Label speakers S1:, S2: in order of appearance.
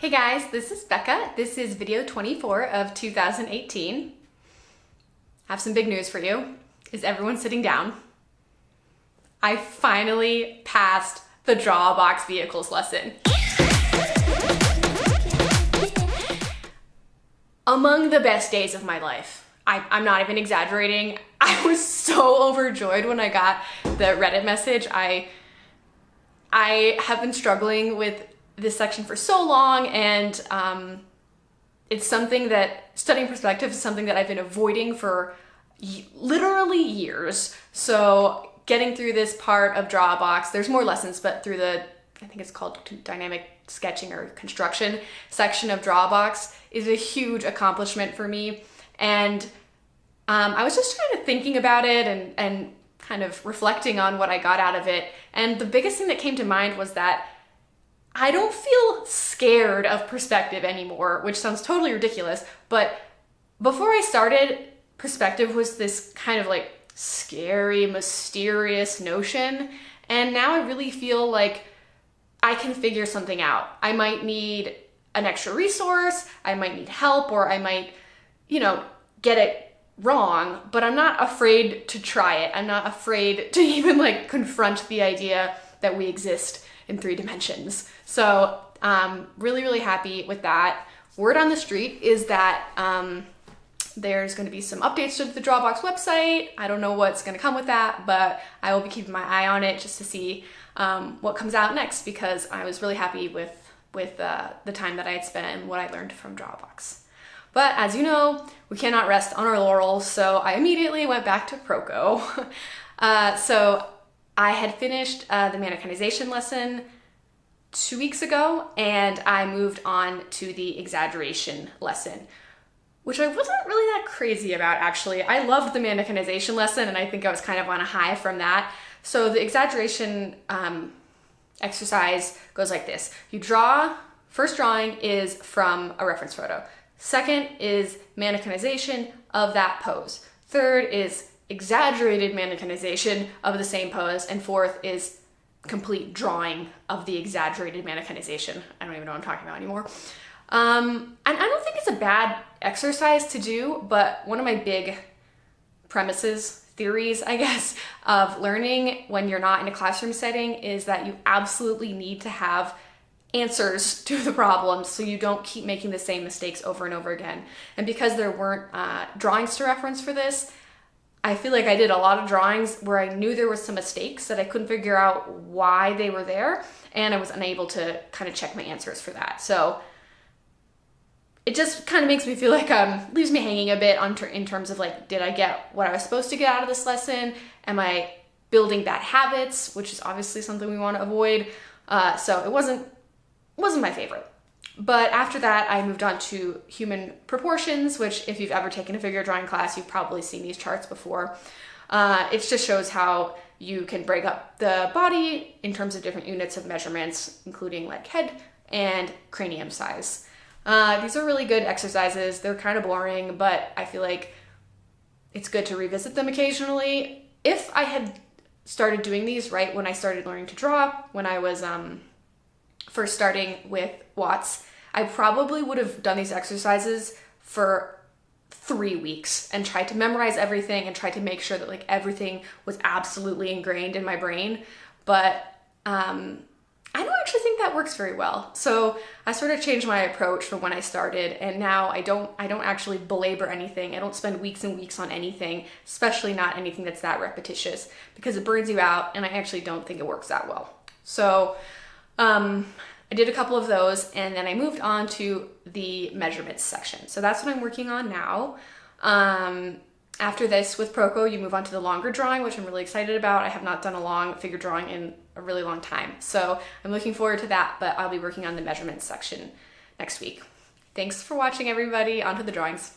S1: Hey guys, this is Becca. This is video 24 of 2018. I have some big news for you. Is everyone sitting down? I finally passed the DrawABox vehicles lesson. Among the best days of my life. I'm not even exaggerating. I was so overjoyed when I got the Reddit message. I have been struggling with this section for so long, and it's something that studying perspective is something that I've been avoiding for literally years. So getting through this part of DrawABox, there's more lessons, but through the, I think it's called dynamic sketching or construction section of DrawABox is a huge accomplishment for me. And I was just kind of thinking about it and kind of reflecting on what I got out of it. And the biggest thing that came to mind was that I don't feel scared of perspective anymore, which sounds totally ridiculous. But before I started, perspective was this kind of like scary, mysterious notion. And now I really feel like I can figure something out. I might need an extra resource, I might need help, or I might, get it wrong, but I'm not afraid to try it. I'm not afraid to even like confront the idea that we exist in 3 dimensions. So really, really happy with that. Word on the street is that there's going to be some updates to the DrawABox website. I don't know what's going to come with that, but I will be keeping my eye on it just to see what comes out next, because I was really happy with the time that I had spent and what I learned from DrawABox. But as you know, we cannot rest on our laurels, so I immediately went back to Proko. So I had finished the mannequinization lesson 2 weeks ago, and I moved on to the exaggeration lesson, which I wasn't really that crazy about, actually. I loved the mannequinization lesson, and I think I was kind of on a high from that. So the exaggeration exercise goes like this. You draw, first drawing is from a reference photo. Second is mannequinization of that pose. Third is exaggerated mannequinization of the same pose. And fourth is complete drawing of the exaggerated mannequinization. I don't even know what I'm talking about anymore. And I don't think it's a bad exercise to do, but one of my big theories, I guess, of learning when you're not in a classroom setting is that you absolutely need to have answers to the problems so you don't keep making the same mistakes over and over again. And because there weren't drawings to reference for this, I feel like I did a lot of drawings where I knew there were some mistakes that I couldn't figure out why they were there, and I was unable to kind of check my answers for that. So it just kind of makes me feel like leaves me hanging a bit in terms of like, did I get what I was supposed to get out of this lesson? Am I building bad habits, which is obviously something we want to avoid. So it wasn't my favorite. But after that, I moved on to human proportions, which if you've ever taken a figure drawing class, you've probably seen these charts before. It just shows how you can break up the body in terms of different units of measurements, including like head and cranium size. These are really good exercises. They're kind of boring, but I feel like it's good to revisit them occasionally. If I had started doing these right when I started learning to draw, when I was first starting with Watts, I probably would have done these exercises for 3 weeks and tried to memorize everything and tried to make sure that like everything was absolutely ingrained in my brain. But I don't actually think that works very well. So I sort of changed my approach from when I started, and now I don't actually belabor anything. I don't spend weeks and weeks on anything, especially not anything that's that repetitious, because it burns you out, and I actually don't think it works that well. So I did a couple of those, and then I moved on to the measurements section. So that's what I'm working on now. After this, with Proko, you move on to the longer drawing, which I'm really excited about. I have not done a long figure drawing in a really long time. So I'm looking forward to that, but I'll be working on the measurements section next week. Thanks for watching, everybody. On to the drawings.